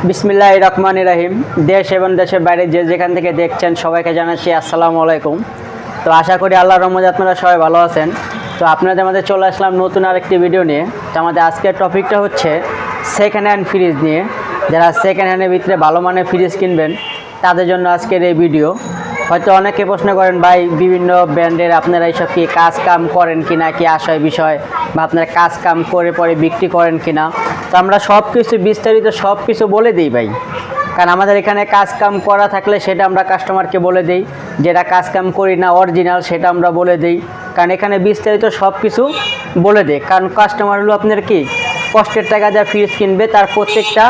বিসমিল্লাহির রহমানির রহিম। দেশ এবং দেশের বাইরে যে যেখান থেকে দেখছেন সবাইকে জানাচ্ছি আসসালামু আলাইকুম। তো আশা করি আল্লাহর রহমতে আপনারা সবাই ভালো আছেন। তো আপনাদের মধ্যে চলে আসলাম নতুন আরেকটি ভিডিও নিয়ে। তো আমাদের আজকের টপিকটা হচ্ছে সেকেন্ড হ্যান্ড ফ্রিজ নিয়ে। যারা সেকেন্ড হ্যান্ডের ভিতরে ভালো মানের ফ্রিজ কিনবেন তাদের জন্য আজকের এই ভিডিও। হয়তো অনেকে প্রশ্ন করেন, ভাই বিভিন্ন ব্র্যান্ডের আপনারা এইসব কি কাজ কাম করেন কিনা, কি আশয় বিষয়, বা আপনারা কাজ কাম করে পরে বিক্রি করেন কিনা। তো আমরা সব কিছু বিস্তারিত সব কিছু বলে দিই ভাই, কারণ আমাদের এখানে কাজ কাম করা থাকলে সেটা আমরা কাস্টমারকে বলে দিই, যেটা কাজ কাম করি না অরিজিনাল সেটা আমরা বলে দিই, কারণ এখানে বিস্তারিত সব কিছু বলে দিই। কারণ কাস্টমার হলো আপনার কি কষ্টের টাকা যা ফ্রিজ কিনবে তার প্রত্যেকটা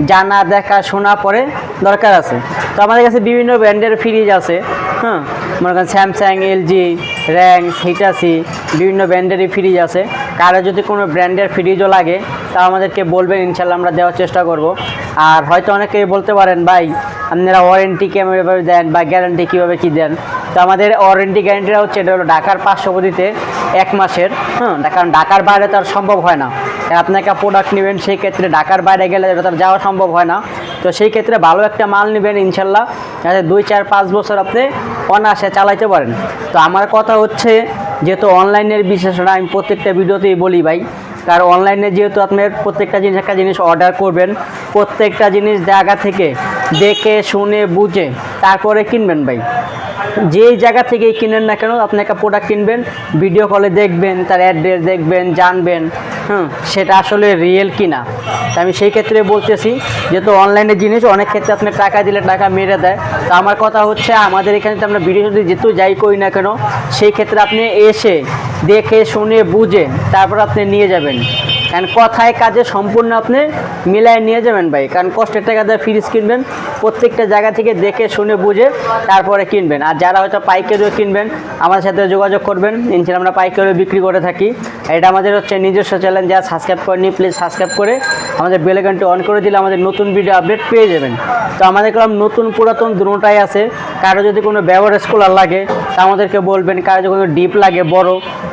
জানা দেখা শোনা পরে দরকার আছে। তো আমাদের কাছে বিভিন্ন ব্র্যান্ডের ফ্রিজ আছে, মনে করেন স্যামসাং, এলজি, র্যাংস, হিটাচি, বিভিন্ন ব্র্যান্ডেরই ফ্রিজ আছে। কারো যদি কোনো ব্র্যান্ডের ফ্রিজও লাগে তা আমাদেরকে বলবেন, ইনশাল্লাহ আমরা দেওয়ার চেষ্টা করব। আর হয়তো অনেকেই বলতে পারেন, ভাই আপনারা ওয়ারেন্টি কীভাবে দেন বা গ্যারান্টি কীভাবে কী দেন। তো আমাদের ওয়ারেন্টি গ্যারান্টিটা হচ্ছে, এটা হলো ঢাকার 500 পদ্ধতিতে 1 মাসের। কারণ ঢাকার বাইরে তো আর সম্ভব হয় না, আপনাকে প্রোডাক্ট নেবেন সেই ক্ষেত্রে ঢাকার বাইরে গেলে তার যাওয়া সম্ভব হয় না। তো সেই ক্ষেত্রে ভালো একটা মাল নেবেন ইনশাল্লাহ, যাতে 2, 4, 5 বছর আপনি অনায়াসে চালাইতে পারেন। তো আমার কথা হচ্ছে, যেহেতু অনলাইনের বিশেষণ আমি প্রত্যেকটা ভিডিওতেই বলি ভাই, কারণ অনলাইনে যেহেতু আপনার প্রত্যেকটা জিনিস একটা জিনিস অর্ডার করবেন, প্রত্যেকটা জিনিস জায়গা থেকে দেখে শুনে বুঝে তারপরে কিনবেন ভাই। যেই জায়গা থেকেই কিনেন না কেন, আপনি একটা প্রোডাক্ট কিনবেন, ভিডিও কলে দেখবেন, তার অ্যাড্রেস দেখবেন, জানবেন সেটা আসলে রিয়েল কিনা। তা আমি সেই ক্ষেত্রে বলতেছি, যেহেতু অনলাইনের জিনিস অনেক ক্ষেত্রে আপনি টাকা দিলে টাকা মেরে দেয়। তো আমার কথা হচ্ছে, আমাদের এখানে তো আমরা ভিডিও যদি যেহেতু যাই করি না কেন, সেই ক্ষেত্রে আপনি এসে দেখে শুনে বুঝে তারপর আপনি নিয়ে যাবেন। কারণ কথায় কাজে সম্পূর্ণ আপনি মিলায় নিয়ে যাবেন ভাই। কারণ কষ্টের টাকা দিয়ে ফ্রিজ কিনবেন, প্রত্যেকটা জায়গা থেকে দেখে শুনে বুঝে তারপরে কিনবেন। আর যারা হয়তো পাইকারিও কিনবেন, আমাদের সাথে যোগাযোগ করবেন, ইনশাল্লাহ আমরা পাইকারিও বিক্রি করে থাকি। এটা আমাদের হচ্ছে নিজস্ব চ্যানেল, যারা সাবস্ক্রাইব করেনি প্লিজ সাবস্ক্রাইব করে আমাদের বেল আইকনটি অন করে দিলে আমাদের নতুন ভিডিও আপডেট পেয়ে যাবেন। তো আমাদের কাছে নতুন পুরাতন দুটোটাই আছে। কারো যদি কোনো ব্যবহারেজ কুলার লাগে তা আমাদেরকে বলবেন, কারো যদি কোনো ডিপ লাগে বড়,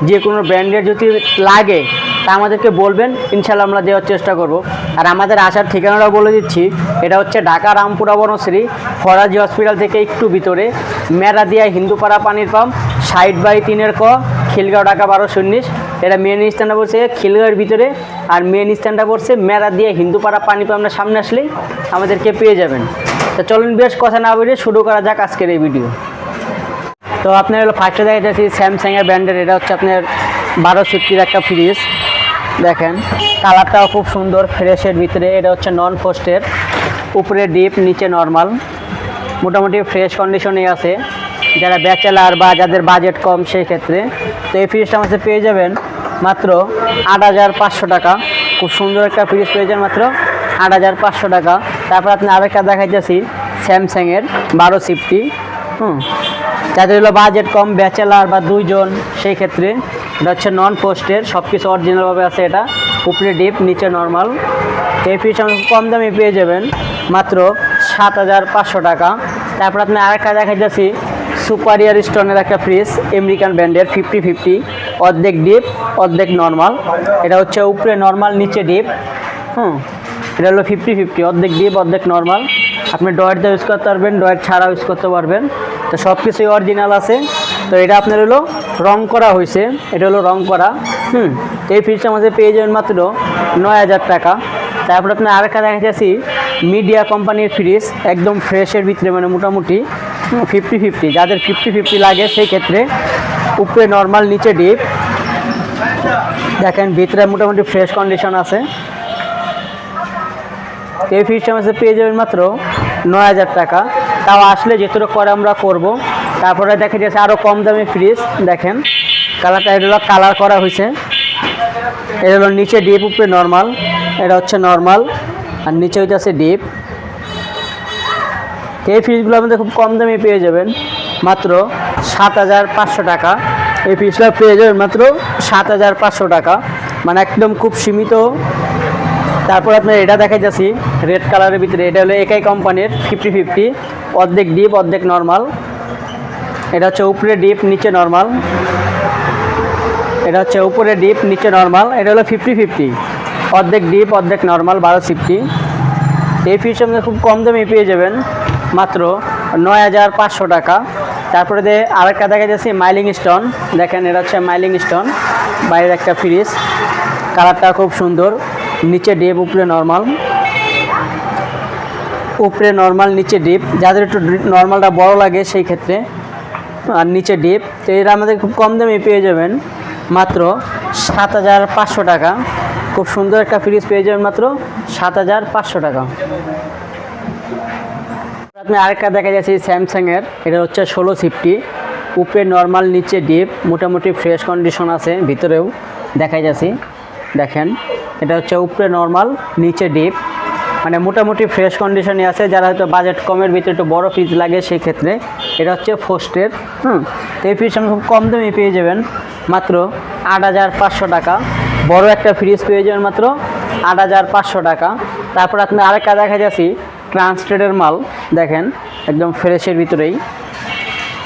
যে কোনো ব্র্যান্ডের যদি লাগে তা আমাদেরকে বলবেন, ইনশাল্লাহ আমরা দেওয়ার চেষ্টা করব। আর আমাদের আসার ঠিকানাটা বলে দিচ্ছি, এটা হচ্ছে ঢাকা রামপুরা বনশ্রী ফরাজি হসপিটাল থেকে একটু ভিতরে, মেরাদিয়া হিন্দুপাড়া পানির পাম্প, 60/3 ক, খিলগাঁও, ঢাকা 1219। এটা মেন স্ট্যান্ডটা পড়ছে খিলগাঁওয়ের ভিতরে, আর মেন স্ট্যান্ডটা পড়ছে মেরাদিয়া হিন্দুপাড়া পানি পাম্পের সামনে আসলেই আমাদেরকে পেয়ে যাবেন। তো চলুন বেশ কথা না বলে শুরু করা যাক আজকের এই ভিডিও। তো আপনার হলো ফার্স্টে দেখা যাচ্ছে স্যামসাংয়ের ব্র্যান্ডের, এটা হচ্ছে আপনার 1250 একটা ফ্রিজ। দেখেন কালারটাও খুব সুন্দর, ফ্রেশের ভিতরে। এটা হচ্ছে নন ফ্রস্টের, উপরে ডিপ নিচে নর্মাল, মোটামুটি ফ্রেশ কন্ডিশনে আছে। যারা ব্যাচেলার বা যাদের বাজেট কম সেই ক্ষেত্রে তো এই ফ্রিজটা আমাদের পেয়ে যাবেন মাত্র 8500 টাকা। খুব সুন্দর একটা ফ্রিজ পেয়ে যাবেন মাত্র 8500 টাকা। তারপর আপনি আরেকটা দেখাইতেছি স্যামসাংয়ের 1250, যাদের হলো বাজেট কম, ব্যাচেলার বা 2 জন, সেই ক্ষেত্রে এটা হচ্ছে নন পোস্টের, সব কিছু অরিজিনালভাবে আছে। এটা উপরে ডিপ নিচে নর্মাল। এই ফ্রিজটা কম দামে পেয়ে যাবেন মাত্র 7500 টাকা। তারপর আপনি আরেকটা দেখাইতেছি সুপারিয়ার স্টোনের একটা ফ্রিজ, আমেরিকান ব্র্যান্ডের, 50-50, অর্ধেক ডিপ অর্ধেক নর্মাল। এটা হচ্ছে উপরে নর্মাল নিচে ডিপ। এটা হলো 50-50, অর্ধেক ডিপ অর্ধেক নর্মাল। আপনি ডয়েট দিয়ে ইউজ করতে পারবেন, ডয়েট ছাড়াও ইউজ করতে পারবেন। তো সব কিছুই অরিজিনাল আছে। তো এটা আপনার হলো রং করা হয়েছে, এটা হলো রং করা। এই ফ্রিজটা আমাদের পেয়ে যাবেন মাত্র 9000 টাকা। তারপর আপনি আরেকটা দেখাচ্ছি মিডিয়া কোম্পানির ফ্রিজ, একদম ফ্রেশের ভিতরে, মানে মোটামুটি 50-50, যাদের 50-50 লাগে সেই ক্ষেত্রে উপরে নর্মাল নিচে ডিপ। দেখেন ভিতরে মোটামুটি ফ্রেশ কন্ডিশন আছে। এই ফ্রিজটা আমাদের পেয়ে যাবেন মাত্র 9000 টাকা। তাও আসলে যেটুকু করে আমরা করব। তারপরে দেখা যাচ্ছে আরও কম দামি ফ্রিজ, দেখেন কালারটা, এটা হলো কালার করা হয়েছে। এটা হলো নিচে ডিপ উপরে নর্মাল, এটা হচ্ছে নর্মাল আর নিচে হইতে আছে ডিপ। এই ফ্রিজগুলো আমাদের খুব কম দামে পেয়ে যাবেন মাত্র 7500 টাকা। এই ফ্রিজটা পেয়ে যাবেন মাত্র 7500 টাকা, মানে একদম খুব সীমিত। তারপর আপনার এটা দেখাই যাচ্ছি রেড কালারের ভিতরে, এটা হলো একাই কোম্পানির, 50-50, অর্ধেক ডিপ অর্ধেক নর্মাল। এটা হচ্ছে উপরে ডিপ নিচে নর্মাল, এটা হচ্ছে উপরে ডিপ নিচে নর্মাল। এটা হলো 50-50, অর্ধেক ডিপ অর্ধেক নর্মাল, 1250। এই ফ্রিজটা আমাদের খুব কম দামে পেয়ে যাবেন মাত্র 9500 টাকা। তারপরে আরেকটা দেখা যাচ্ছে মাইলিং স্টোন, দেখেন এটা হচ্ছে মাইলিং স্টোন, বাইরের একটা ফ্রিজ, কালারটা খুব সুন্দর, নিচে ডিপ উপরে নর্মাল, উপরে নর্মাল নিচে ডিপ, যাদের একটু নর্মালটা বড় লাগে সেই ক্ষেত্রে, আর নিচে ডিপ। তো এটা আমাদের খুব কম দামে পেয়ে যাবেন মাত্র 7500 টাকা। খুব সুন্দর একটা ফ্রিজ পেয়ে যাবেন মাত্র 7500 টাকা। আপনি আরেকটা দেখা যাচ্ছে স্যামসাংয়ের, এটা হচ্ছে 1650, উপরে নর্মাল নিচে ডিপ, মোটামুটি ফ্রেশ কন্ডিশন আছে, ভিতরেও দেখা যাচ্ছে, দেখেন এটা হচ্ছে উপরে নর্মাল নিচে ডিপ, মানে মোটামুটি ফ্রেশ কন্ডিশনে আছে। যারা হয়তো বাজেট কমের ভিতরে একটু বড়ো ফ্রিজ লাগে সেই ক্ষেত্রে এটা হচ্ছে ফোস্টের। তো এই ফ্রিজ খুব কম দামে পেয়ে যাবেন মাত্র 8500 টাকা। বড় একটা ফ্রিজ পেয়ে যাবেন মাত্র 8500 টাকা। তারপর আপনি আরেকটা দেখা যাচ্ছি ট্রান্সটেডের মাল, দেখেন একদম ফ্রেশের ভিতরেই,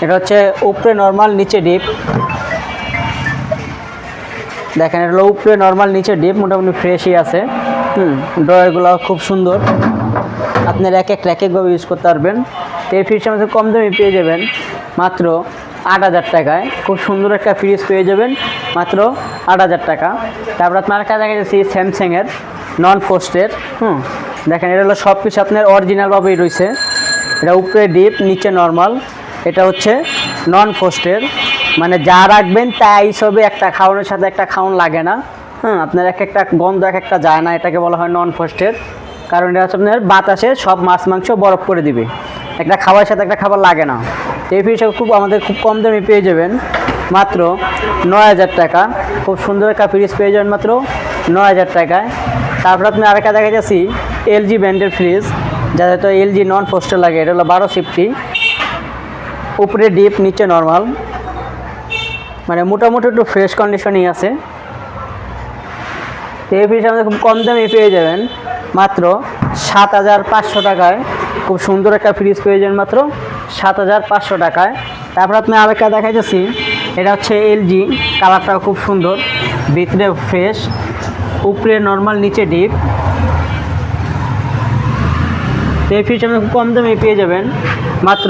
এটা হচ্ছে উপরে নর্মাল নিচে ডিপ, দেখেন এটা হলো উপরে নর্মাল নিচে ডিপ, মোটামুটি ফ্রেশই আছে। ড্রয়ারগুলো খুব সুন্দর, আপনার এক একভাবে ইউজ করতে পারবেন। তো এই ফ্রিজটা আমাদের কম দামে পেয়ে যাবেন মাত্র 8000 টাকায়। খুব সুন্দর একটা ফ্রিজ পেয়ে যাবেন মাত্র 8000 টাকা। তারপর আপনার কাছে দেখা যাচ্ছে স্যামসাংয়ের নন ফোস্টের, দেখেন এটা হলো সব কিছু আপনার অরিজিনালভাবেই রয়েছে, এটা উপরে ডিপ নিচে নর্মাল, এটা হচ্ছে নন ফোস্টের, মানে যা রাখবেন তাই হিসেবে একটা খাওয়ানোর সাথে একটা খাওয়ান লাগে না। আপনার এক একটা গন্ধ এক একটা যায় না, এটাকে বলা হয় নন ফোস্টের। কারণ এটা হচ্ছে আপনার বাতাসে সব মাছ মাংস বরফ করে দিবে, একটা খাবারের সাথে একটা খাবার লাগে না। এই ফ্রিজটা আমাদের খুব কম দামে পেয়ে যাবেন মাত্র 9000 টাকা। খুব সুন্দর একটা ফ্রিজ পেয়ে যাবেন মাত্র 9000 টাকায়। তারপর আপনি আরেকটা দেখা যাচ্ছি এলজি ব্র্যান্ডের ফ্রিজ, যাদের তো এলজি নন ফোস্টের লাগে, এটা হলো 1250, উপরে ডিপ নিচে নর্মাল, মানে মোটামুটি একটু ফ্রেশ কন্ডিশনই আছে। এই ফ্রিজটা আমাদের খুব কম দামে পেয়ে যাবেন মাত্র 7500 টাকায়। খুব সুন্দর একটা ফ্রিজ পেয়ে যাবেন মাত্র 7500 টাকায়। তারপর আপনি আরেকটা দেখা যাচ্ছি, এটা হচ্ছে এলজি, কালারটাও খুব সুন্দর, ভিতরে ফ্রেশ, উপরে নর্মাল নিচে ডিপ। তো এই ফ্রিজটা আপনি খুব কম দামে পেয়ে যাবেন মাত্র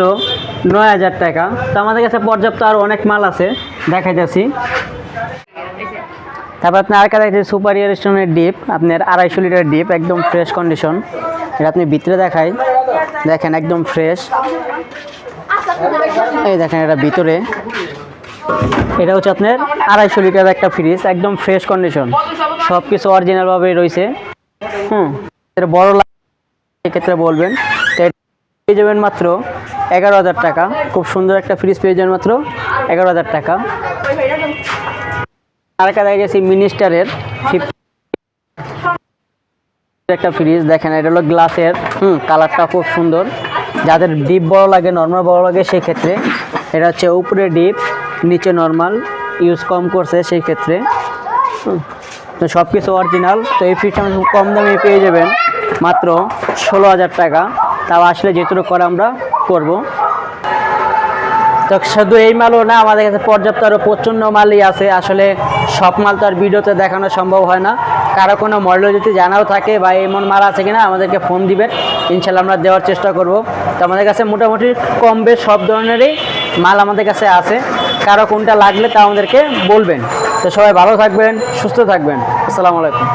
9000 টাকা। তো আমাদের কাছে পর্যাপ্ত আরও অনেক মাল আছে, দেখা যাচ্ছি। তারপর আপনি আরেকটা দেখছেন সুপার ইয়ার স্টোনের ডিপ, আপনার 250 লিটার ডিপ, একদম ফ্রেশ কন্ডিশন, এটা আপনি ভিতরে দেখাই, দেখেন একদম ফ্রেশ, এই দেখেন এটা ভিতরে, এটা হচ্ছে আপনার 250 লিটার একটা ফ্রিজ, একদম ফ্রেশ কন্ডিশন, সব কিছু অরিজিনালভাবেই রয়েছে। এটা বড় সেক্ষেত্রে বলবেন, তো পেয়ে যাবেন মাত্র 11000 টাকা। খুব সুন্দর একটা ফ্রিজ পেয়ে যাবেন মাত্র 11000 টাকা। আরেকটা দেখা গেছে মিনিস্টারের 50 একটা ফ্রিজ, দেখেন এটা হলো গ্লাসের, কালারটা খুব সুন্দর, যাদের ডিপ বড় লাগে নর্মাল বড় লাগে সেই ক্ষেত্রে এটা হচ্ছে উপরে ডিপ নিচে নর্মাল, ইউজ কম করছে সেই ক্ষেত্রে, তো সব কিছু অরিজিনাল। তো এই ফ্রিজটা খুব কম দামে পেয়ে যাবেন মাত্র 16000 টাকা। তাও আসলে যেটুকু করে আমরা করব। তো শুধু এই মালও না, আমাদের কাছে পর্যাপ্ত আরও প্রচণ্ড মালই আছে। আসলে সব মাল তো আর ভিডিওতে দেখানো সম্ভব হয় না। কারো কোনো মডেল যদি জানাও থাকে বা এমন মাল আছে কিনা আমাদেরকে ফোন দিবেন, ইনশাল্লাহ আমরা দেওয়ার চেষ্টা করব। তো আমাদের কাছে মোটামুটি কম বেশ সব ধরনেরই মাল আমাদের কাছে আছে। কারো কোনটা লাগলে তা আমাদেরকে বলবেন। তো সবাই ভালো থাকবেন, সুস্থ থাকবেন। আসসালামু আলাইকুম।